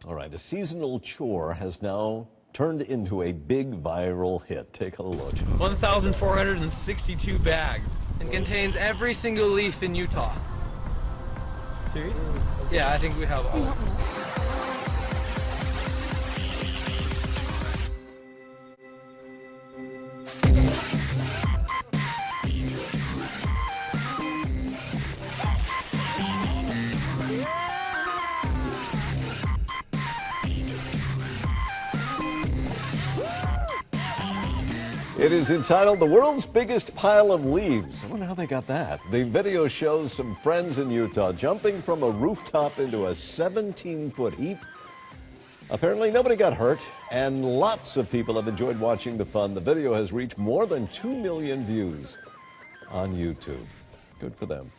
All right, a seasonal chore has now turned into a big viral hit. Take a look. 1,462 bags and contains every single leaf in Utah. Serious? Yeah, I think we have all. It is entitled The World's Biggest Pile of Leaves. I wonder how they got that. The video shows some friends in Utah jumping from a rooftop into a 17-foot heap. Apparently nobody got hurt, and lots of people have enjoyed watching the fun. The video has reached more than 2 million views on YouTube. Good for them.